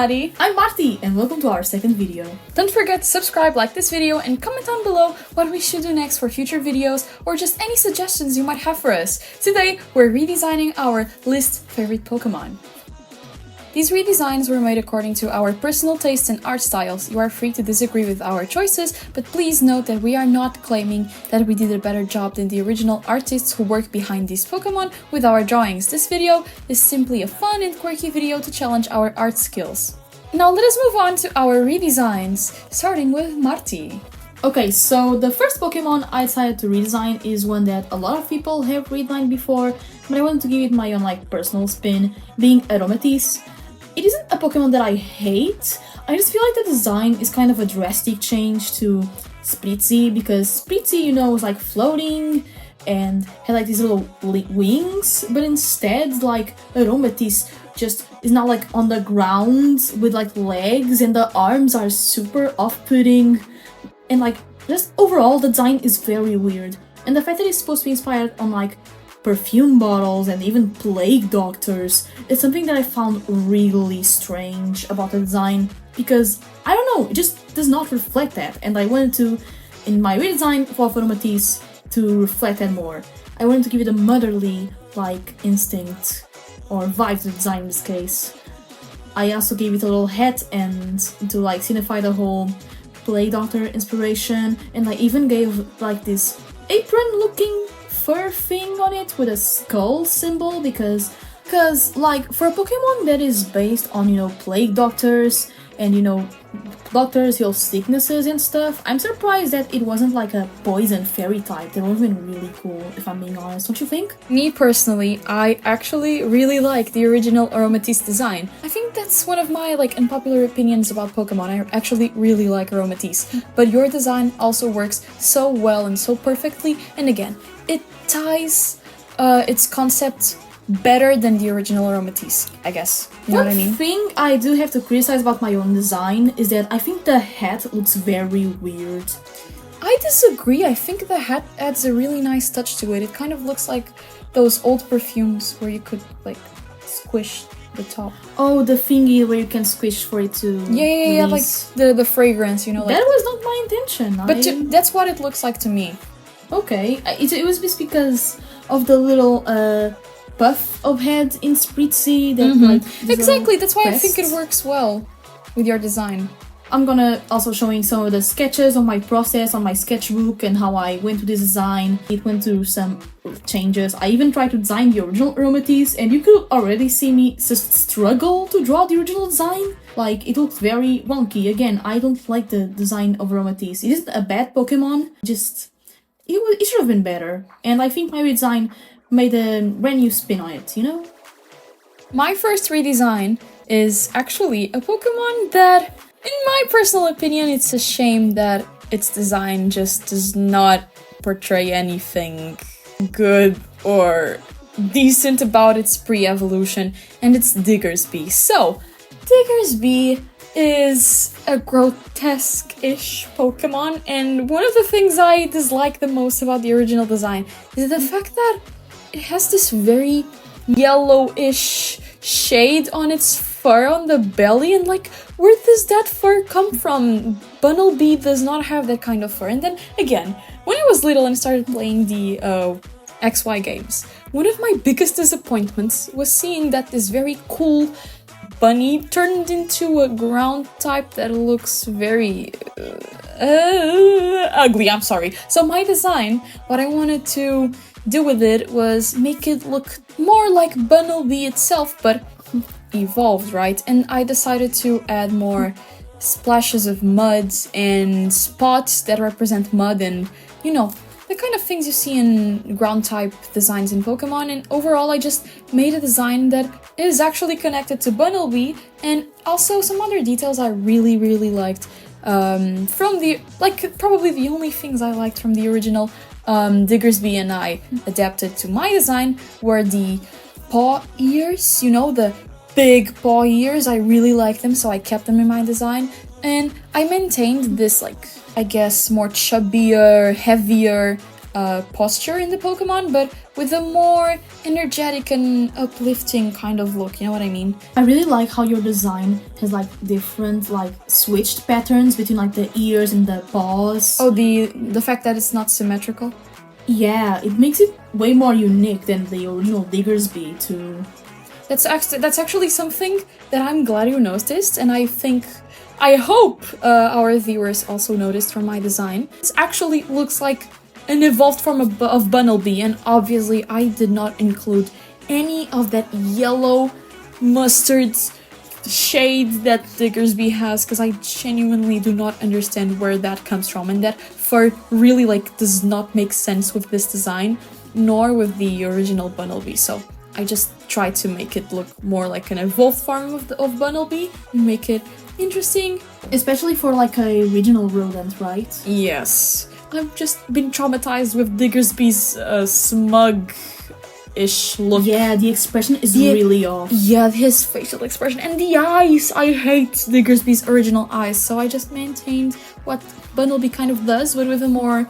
Mari. I'm Marti, and welcome to our second video. Don't forget to subscribe, like this video, and comment down below what we should do next for future videos, or just any suggestions you might have for us. Today, we're redesigning our least favorite Pokemon. These redesigns were made according to our personal tastes and art styles. You are free to disagree with our choices, but please note that we are not claiming that we did a better job than the original artists who work behind these Pokemon with our drawings. This video is simply a fun and quirky video to challenge our art skills. Now let us move on to our redesigns, starting with Marti. Okay, so the first Pokemon I decided to redesign is one that a lot of people have redesigned before, but I wanted to give it my own personal spin, being Aromatisse. It isn't a Pokemon that I hate, I just feel like the design is kind of a drastic change to Spritzy, because Spritzy, was floating and had these little wings, but instead Aromatisse just is now on the ground with legs, and the arms are super off-putting, and just overall the design is very weird. And the fact that it's supposed to be inspired on perfume bottles and even plague doctors is something that I found really strange about the design, because I don't know, it just does not reflect that, and I wanted to, in my redesign for Aromatisse, to reflect that more. I wanted to give it a motherly instinct or vibe to the design in this case. I also gave it a little hat and to signify the whole plague doctor inspiration, and I even gave this apron looking fur thing on it with a skull symbol, because for a Pokemon that is based on plague doctors and doctors heal sicknesses and stuff, I'm surprised that it wasn't a poison fairy type. That would have been really cool, if I'm being honest, don't you think? Me personally, I actually really like the original Aromatisse design. I think that's one of my unpopular opinions about Pokemon. I actually really like Aromatisse, but your design also works so well and so perfectly, and again, it ties its concept better than the original Aromatisse, I guess. You know what I mean? One thing I do have to criticize about my own design is that I think the hat looks very weird. I disagree. I think the hat adds a really nice touch to it. It kind of looks like those old perfumes where you could squish the top. Oh, the thingy where you can squish for it to Yeah, the fragrance, That was not my intention. But that's what it looks like to me. Okay, it was just because of the little puff of head in Spritzy that Exactly, that's why I think it works well with your design. I'm gonna also showing some of the sketches of my process on my sketchbook and how I went to this design. It went through some changes. I even tried to design the original Aromatisse, and you could already see me just struggle to draw the original design. It looked very wonky. Again, I don't like the design of Aromatisse. It isn't a bad Pokemon, just it should have been better. And I think my redesign made a brand new spin on it, My first redesign is actually a Pokemon that, in my personal opinion, it's a shame that its design just does not portray anything good or decent about its pre-evolution, and it's Diggersby. So, Diggersby is a grotesque-ish Pokemon, and one of the things I dislike the most about the original design is the fact that it has this very yellowish shade on its fur on the belly, and where does that fur come from? Bunnelby does not have that kind of fur. And then again, when I was little and started playing the XY games, one of my biggest disappointments was seeing that this very cool bunny turned into a ground type that looks very ugly, I'm sorry. So my design, what I wanted to do with it was make it look more like Bunnelby itself, but evolved, right? And I decided to add more splashes of mud and spots that represent mud and, the kind of things you see in ground type designs in Pokemon. And overall, I just made a design that is actually connected to Bunnelby, and also some other details I really, really liked from the, probably the only things I liked from the original Diggersby and I adapted to my design were the paw ears, the big paw ears. I really like them, so I kept them in my design, and I maintained this I guess more chubbier, heavier posture in the Pokemon, but with a more energetic and uplifting kind of look, you know what I mean? I really like how your design has like different like switched patterns between like the ears and the paws. Oh, the fact that it's not symmetrical? Yeah, it makes it way more unique than the original Diggersby too. That's actually something that I'm glad you noticed, and I hope our viewers also noticed from my design. It actually looks like an evolved form of Bunnelby, and obviously I did not include any of that yellow mustard shade that Diggersby has, because I genuinely do not understand where that comes from, and that fur really like does not make sense with this design, nor with the original Bunnelby, so I just tried to make it look more like an evolved form of Bunnelby, and make it interesting. Especially for like a regional rodent, right? Yes. I've just been traumatized with Diggersby's smug-ish look. Yeah, the expression is really off. Yeah, his facial expression and the eyes! I hate Diggersby's original eyes, so I just maintained what Bunnelby kind of does, but with a more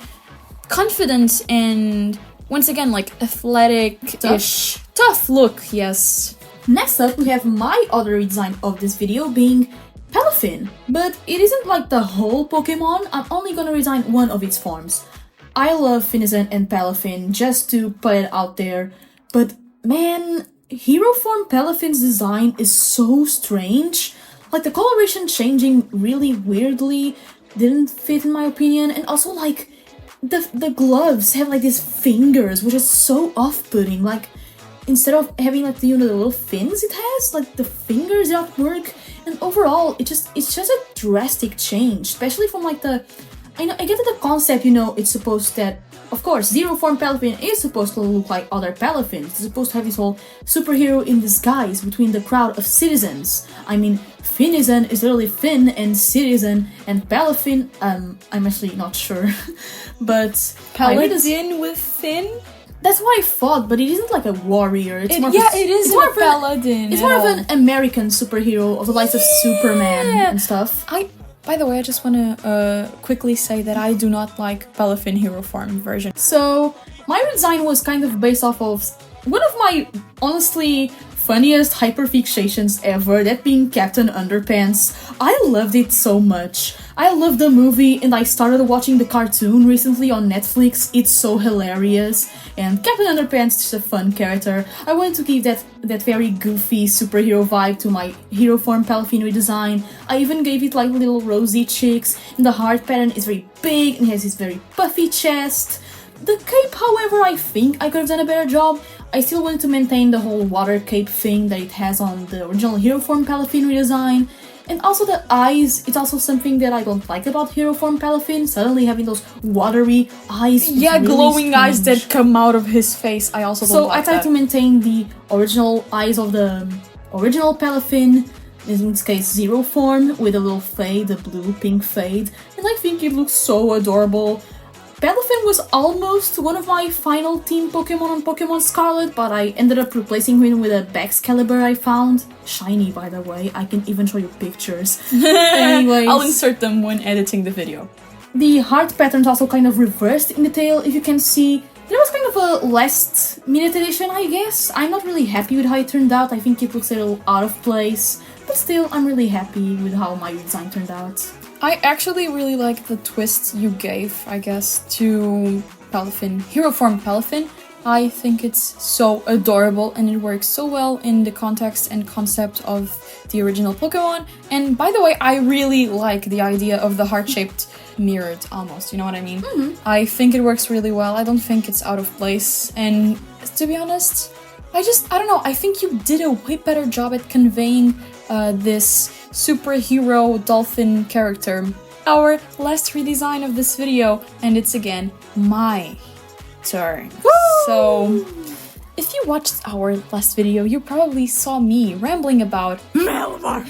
confident and, once again, like, athletic-ish, tough look, yes. Next up, we have my other redesign of this video being Palafin, but it isn't like the whole Pokemon. I'm only gonna redesign one of its forms. I love Finizen and Palafin, just to put it out there, but man, Hero form Palafin's design is so strange. Like the coloration changing really weirdly didn't fit in my opinion, and also like the gloves have like these fingers, which is so off-putting. Like instead of having like the little fins it has, like the fingers don't work. And overall, it's just a drastic change, especially from like I get that the concept, it's supposed that, of course, Zero Form Palafin is supposed to look like other Palafins. It's supposed to have this whole superhero in disguise between the crowd of citizens. I mean, Finizen is literally Finn and Citizen, and Palafin, I'm actually not sure, but Paladin with Finn? That's what I thought, but it isn't like a warrior. It is a paladin. It's more of an American superhero of the likes of Superman and stuff. By the way, I just want to quickly say that I do not like Palafin hero form version. So my design was kind of based off of one of my honestly funniest hyperfixations ever, that being Captain Underpants. I loved it so much. I loved the movie and I started watching the cartoon recently on Netflix. It's so hilarious, and Captain Underpants is just a fun character. I wanted to give that very goofy superhero vibe to my hero form Palafin redesign. I even gave it like little rosy cheeks, and the heart pattern is very big and has this very puffy chest. The cape, however, I think I could have done a better job. I still wanted to maintain the whole water cape thing that it has on the original Hero Form Palafin redesign. And also the eyes, it's also something that I don't like about Hero Form Palafin, suddenly having those watery eyes. Yeah, really glowing strange eyes that come out of his face, I also don't like that. So I tried to maintain the original eyes of the original Palafin, in this case Zero Form, with a little fade, a blue-pink fade, and I think it looks so adorable. Palafin was almost one of my final team Pokemon on Pokemon Scarlet, but I ended up replacing him with a Baxcalibur I found. Shiny, by the way. I can even show you pictures. Anyways, I'll insert them when editing the video. The heart pattern's also kind of reversed in the tail, if you can see. There was kind of a last minute edition, I guess. I'm not really happy with how it turned out. I think it looks a little out of place, but still, I'm really happy with how my design turned out. I actually really like the twist you gave, I guess, to Palafin, Hero Form Palafin. I think it's so adorable and it works so well in the context and concept of the original Pokemon. And by the way, I really like the idea of the heart-shaped mirrored almost, you know what I mean? Mm-hmm. I think it works really well. I don't think it's out of place. And to be honest, I don't know, I think you did a way better job at conveying this superhero dolphin character. Our last redesign of this video, and it's again my turn. Woo! So, if you watched our last video, you probably saw me rambling about Malamar.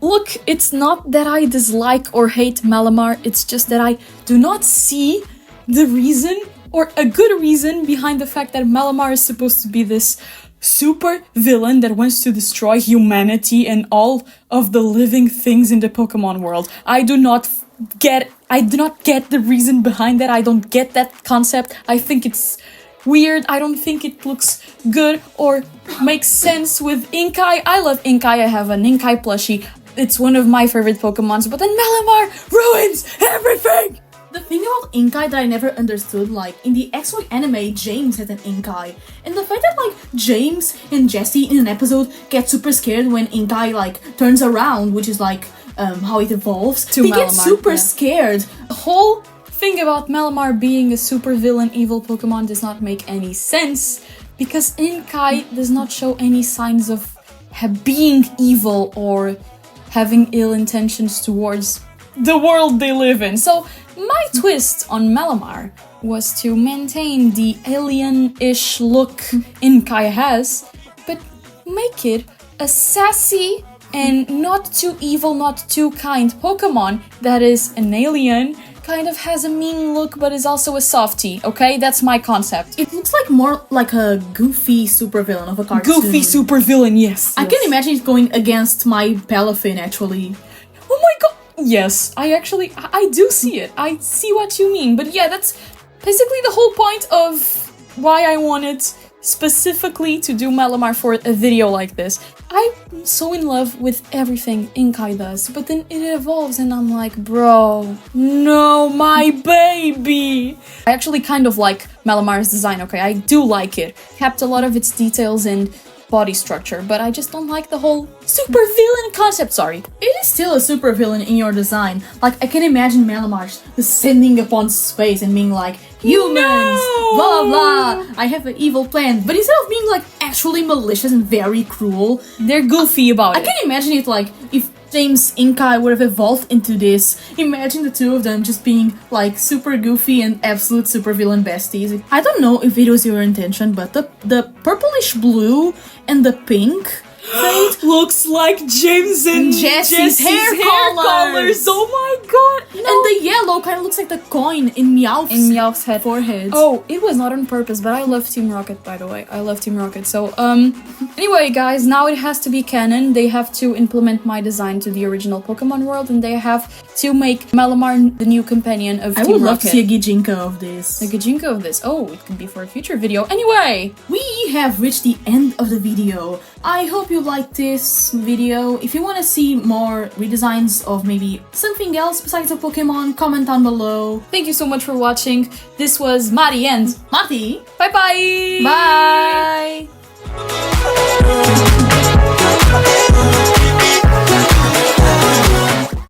Look, it's not that I dislike or hate Malamar, it's just that I do not see the reason or a good reason behind the fact that Malamar is supposed to be this super villain that wants to destroy humanity and all of the living things in the Pokemon world. I do not get I do not get the reason behind that. I don't get that concept. I think it's weird. I don't think it looks good or makes sense with Inkai. I love Inkai. I have an Inkai plushie. It's one of my favorite Pokemons, but then Malamar ruins everything! The thing about Inkai that I never understood, like, in the X1 anime, James has an Inkai. And the fact that, like, James and Jessie in an episode get super scared when Inkai, like, turns around, which is, like, how it evolves. To they Malamar, get super yeah. scared. The whole thing about Malamar being a super villain evil Pokemon does not make any sense, because Inkai does not show any signs of being evil or having ill intentions towards the world they live in. So my twist on Malamar was to maintain the alien-ish look Inkai has, but make it a sassy and not too evil, not too kind Pokemon that is an alien, kind of has a mean look but is also a softie, okay? That's my concept. It looks like more like a goofy supervillain of a cartoon. Goofy supervillain, yes. I can imagine it going against my Palafin, actually. Oh my god! Yes, I do see it. I see what you mean. But yeah, that's basically the whole point of why I wanted specifically to do Malamar for a video like this. I'm so in love with everything Inkai does, but then it evolves and I'm like, bro, no, my baby! I actually kind of like Malamar's design, okay? I do like it. Kept a lot of its details and body structure, but I just don't like the whole super villain concept, sorry. It is still a super villain in your design. Like, I can imagine Malamar descending upon space and being like, humans, No! blah blah, I have an evil plan. But instead of being like actually malicious and very cruel, They're goofy about I it. can imagine it like if James Inkai would have evolved into this. Imagine the two of them just being like super goofy and absolute super villain besties. I don't know if it was your intention, but the purplish blue and the pink fade Looks like James and Jessie's hair colors. Oh my god! No. And the yellow kind of looks like the coin in Meowth's In Meowth's head. forehead. Oh, it was not on purpose, but I love Team Rocket, by the way. I love Team Rocket. So, anyway, guys, now it has to be canon. They have to implement my design to the original Pokemon world, and they have to make Malamar the new companion of I Team would love Rocket. to see a Gijinka of this. The Gijinka of this. Oh, it could be for a future video. Anyway! We have reached the end of the video. I hope you liked this video. If you want to see more redesigns of maybe something else besides a Pokemon, comment down below. Thank you so much for watching. This was Mari and Marty! bye-bye! Bye!